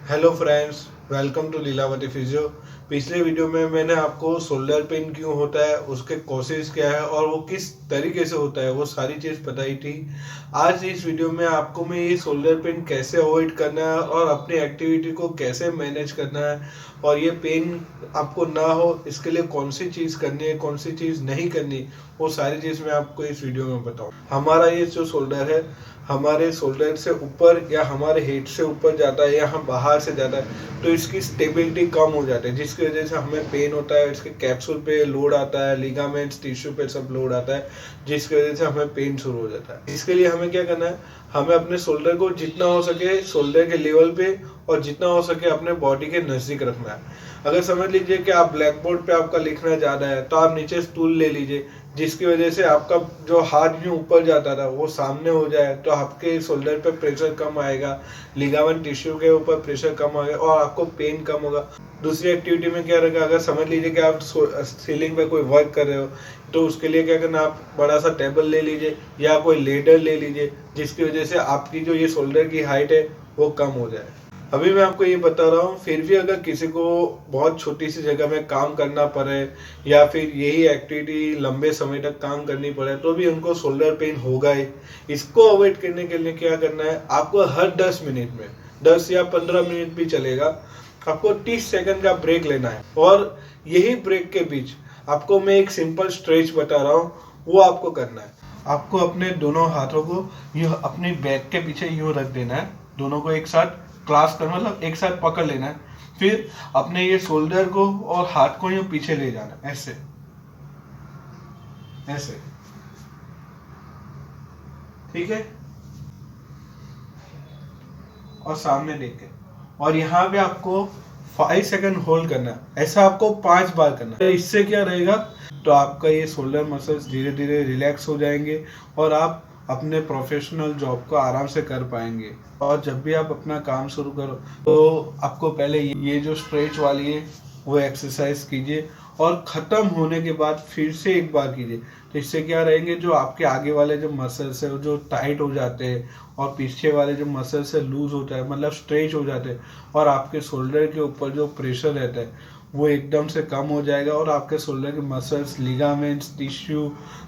Hello friends, welcome to Leelavati physio. पिछले video में मैंने आपको शोल्डर पेन क्यों होता है, उसके कॉजेज क्या है और वो किस तरीके से होता है, वो सारी चीज़ बताई थी। आज इस वीडियो में आपको मैं ये शोल्डर पेन कैसे अवॉइड करना है और अपनी एक्टिविटी को कैसे मैनेज करना है और ये पेन आपको ना हो इसके लिए कौन सी चीज़ करनी है, कौन सी चीज़ नहीं करनी, वो सारी चीज़ मैं आपको इस वीडियो में बताऊँ। हमारा ये जो शोल्डर है, हमारे शोल्डर से ऊपर या हमारे हेड से ऊपर जाता है या हम बाहर से जाता है तो इसकी स्टेबिलिटी कम हो जाती है, जिसकी वजह से हमें पेन होता है। इसके कैप्सूल पे लोड आता है, लिगामेंट्स टिश्यू पे सब लोड आता है, जिसकी वजह से हमें पेन शुरू हो जाता है। इसके लिए हमें क्या करना है, हमें अपने शोल्डर को जितना हो सके शोल्डर के लेवल पे और जितना हो सके अपने बॉडी के नज़दीक रखना है। अगर समझ लीजिए कि आप ब्लैक बोर्ड पे आपका लिखना ज़्यादा है तो आप नीचे स्टूल ले लीजिए, जिसकी वजह से आपका जो हाथ यूँ ऊपर जाता था वो सामने हो जाए तो आपके शोल्डर पे प्रेशर कम आएगा, लिगामेंट टिश्यू के ऊपर प्रेशर कम आएगा और आपको पेन कम होगा। दूसरी एक्टिविटी में क्या रहेगा, अगर समझ लीजिए कि आप सीलिंग पे कोई वर्क कर रहे हो तो उसके लिए क्या करना, आप बड़ा सा टेबल ले लीजिए या कोई लेडर ले लीजिए, जिसकी वजह से आपकी जो ये शोल्डर की हाइट है वो कम हो जाए। अभी मैं आपको ये बता रहा हूँ, फिर भी अगर किसी को बहुत छोटी सी जगह में काम करना पड़े या फिर यही एक्टिविटी लंबे समय तक काम करनी पड़े तो भी उनको शोल्डर पेन होगा ही। इसको अवॉइड करने के लिए क्या करना है, आपको हर 10 मिनट में 10 या 15 मिनट भी चलेगा, आपको 30 सेकंड का ब्रेक लेना है और यही ब्रेक के बीच आपको मैं एक सिंपल स्ट्रेच बता रहा हूँ, वो आपको करना है। आपको अपने दोनों हाथों को यूँ अपनी बैक के पीछे यूँ रख देना है, दोनों को एक साथ क्लास कर मतलब एक साथ पकड़ लेना है। फिर अपने ये शोल्डर को और हाथ को यूं पीछे ले जाना है, ऐसे ऐसे, ठीक है, और सामने देख के, और यहाँ पे आपको 5 सेकंड होल्ड करना है। ऐसा आपको 5 बार करना है। इससे क्या रहेगा, तो आपका ये शोल्डर मसल्स धीरे धीरे रिलैक्स हो जाएंगे और आप अपने प्रोफेशनल जॉब को आराम से कर पाएंगे। और जब भी आप अपना काम शुरू करो तो आपको पहले ये जो स्ट्रेच वाली है वो एक्सरसाइज कीजिए और ख़त्म होने के बाद फिर से एक बार कीजिए। तो इससे क्या रहेंगे, जो आपके आगे वाले जो मसल्स है वो जो टाइट हो जाते हैं और पीछे वाले जो मसल्स है लूज होता है, मतलब स्ट्रेच हो जाते हैं, और आपके शोल्डर के ऊपर जो प्रेशर रहता है वो एकदम से कम हो जाएगा और आपके शोल्डर के मसल्स, लिगामेंट्स, टिश्यू,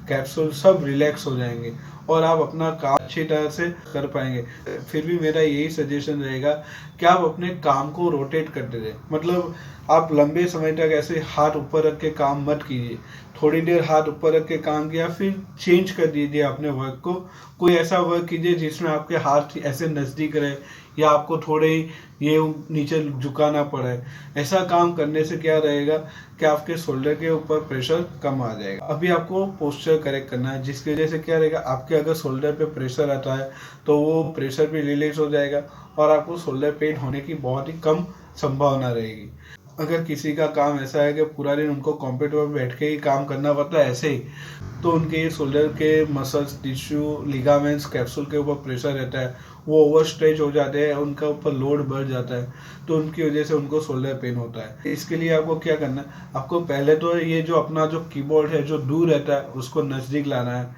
कैप्सूल सब रिलैक्स हो जाएंगे और आप अपना काम अच्छी तरह से कर पाएंगे। फिर भी मेरा यही सजेशन रहेगा कि आप अपने काम को रोटेट करते रहें, मतलब आप लंबे समय तक ऐसे हाथ ऊपर रख के काम मत कीजिए। थोड़ी देर हाथ ऊपर रख के काम किया फिर चेंज कर दीजिए अपने वर्क को, कोई ऐसा वर्क कीजिए जिसमें आपके हाथ ऐसे नज़दीक रहे या आपको थोड़े ये नीचे झुकाना पड़े। ऐसा काम करने से क्या रहेगा कि आपके शोल्डर के ऊपर प्रेशर कम आ जाएगा। अभी आपको पोस्चर करेक्ट करना है, जिसकी वजह से क्या रहेगा, आपके अगर शोल्डर पे प्रेशर आता है तो वो प्रेशर भी रिलीज हो जाएगा और आपको शोल्डर पेन होने की बहुत ही कम संभावना रहेगी। अगर किसी का काम ऐसा है कि पूरा दिन उनको कंप्यूटर पर बैठ के ही काम करना पड़ता है ऐसे ही, तो उनके शोल्डर के मसल्स, टिश्यू, लिगामेंट्स, कैप्सूल के ऊपर प्रेशर रहता है, वो ओवर स्ट्रेच हो जाते हैं, उनका ऊपर लोड बढ़ जाता है, तो उनकी वजह से उनको शोल्डर पेन होता है। इसके लिए आपको क्या करना है, आपको पहले तो ये जो अपना जो कीबोर्ड है जो दूर रहता है उसको नज़दीक लाना है।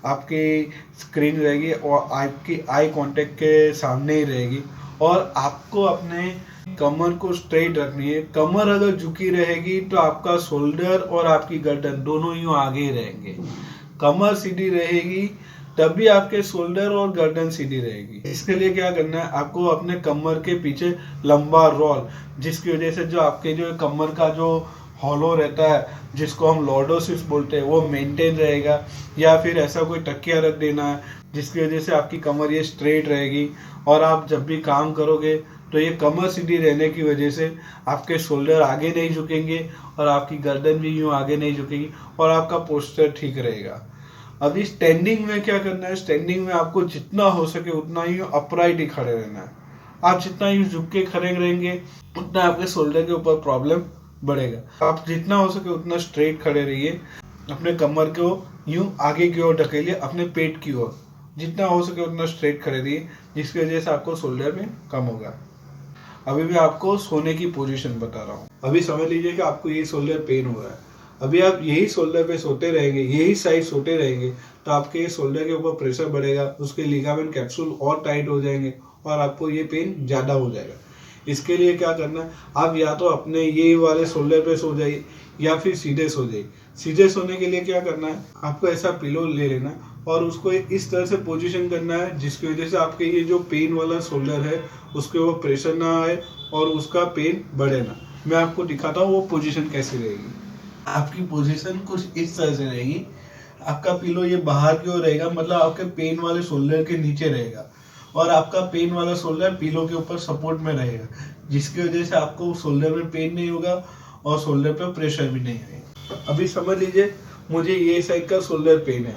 आपकी स्क्रीन रहेगी और आपकी आई कांटेक्ट के सामने ही रहेगी और आपको अपने कमर को स्ट्रेट रखनी है। कमर अगर झुकी रहेगी तो आपका शोल्डर और आपकी गर्दन दोनों यूं आगे ही रहेंगे। कमर सीधी रहेगी तभी आपके शोल्डर और गर्दन सीधी रहेगी। इसके लिए क्या करना है, आपको अपने कमर के पीछे लंबा रोल, जिसकी वजह से जो आपके जो कमर का जो हॉलो रहता है जिसको हम लॉर्डोसिस बोलते हैं वो मेंटेन रहेगा, या फिर ऐसा कोई तकिया रख देना है जिसकी वजह से आपकी कमर ये स्ट्रेट रहेगी और आप जब भी काम करोगे तो ये कमर सीधी रहने की वजह से आपके शोल्डर आगे नहीं झुकेंगे और आपकी गर्दन भी यूँ आगे नहीं झुकेगी और आपका पोस्चर ठीक रहेगा। अभी स्टैंडिंग में क्या करना है, स्टैंडिंग में आपको जितना हो सके उतना ही अपराइट ही खड़े रहना है। आप जितना यूँ झुक के खड़े रहेंगे उतना आपके शोल्डर के ऊपर प्रॉब्लम बढ़ेगा। आप जितना हो सके उतना स्ट्रेट खड़े रहिए, अपने कमर को यूँ आगे की ओर ढकेलिए, अपने पेट की ओर, जितना हो सके उतना स्ट्रेट खड़े रहिए, जिसकी वजह से आपको शोल्डर में कम होगा। अभी मैं आपको सोने की पोजीशन बता रहा हूँ। अभी समझ लीजिए कि आपको ये शोल्डर पेन हो रहा है, अभी आप यही शोल्डर पे सोते रहेंगे, यही साइड सोते रहेंगे तो आपके शोल्डर के ऊपर प्रेशर बढ़ेगा, उसके लिगामेंट कैप्सूल और टाइट हो जाएंगे और आपको ये पेन ज़्यादा हो जाएगा। इसके लिए क्या करना है, आप या तो अपने ये वाले शोल्डर पे सो जाइए या फिर सीधे सो जाइए। सीधे सोने के लिए क्या करना है, आपको ऐसा पिलो ले लेना है और उसको इस तरह से पोजीशन करना है जिसकी वजह से आपके ये जो पेन वाला शोल्डर है उसके ऊपर प्रेशर ना आए और उसका पेन बढ़े ना। मैं आपको दिखाता हूँ वो पोजीशन कैसी रहेगी। आपकी पोजीशन कुछ इस तरह से रहेगी, आपका पिलो ये बाहर की ओर रहेगा, मतलब आपके पेन वाले शोल्डर के नीचे रहेगा और आपका पेन वाला शोल्डर पिलो के ऊपर सपोर्ट में रहेगा, जिसकी वजह से आपको शोल्डर में पेन नहीं होगा और शोल्डर पे प्रेशर भी नहीं आएगा। अभी समझ लीजिए मुझे ये साइड का शोल्डर पेन है।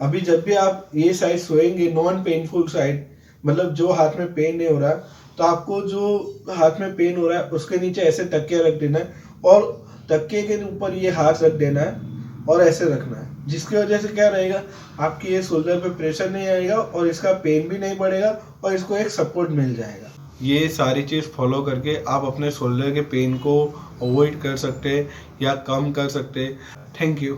अभी जब भी आप ये साइड सोएंगे, नॉन पेनफुल साइड, मतलब जो हाथ में पेन नहीं हो रहा, तो आपको जो हाथ में पेन हो रहा है उसके नीचे ऐसे तकिया रख देना है और तकिए के ऊपर ये हाथ रख देना है और ऐसे रखना है, जिसकी वजह से क्या रहेगा, आपके ये शोल्डर पे प्रेशर नहीं आएगा और इसका पेन भी नहीं बढ़ेगा और इसको एक सपोर्ट मिल जाएगा। ये सारी चीज़ फॉलो करके आप अपने शोल्डर के पेन को अवॉइड कर सकते हैं या कम कर सकते हैं। Thank you.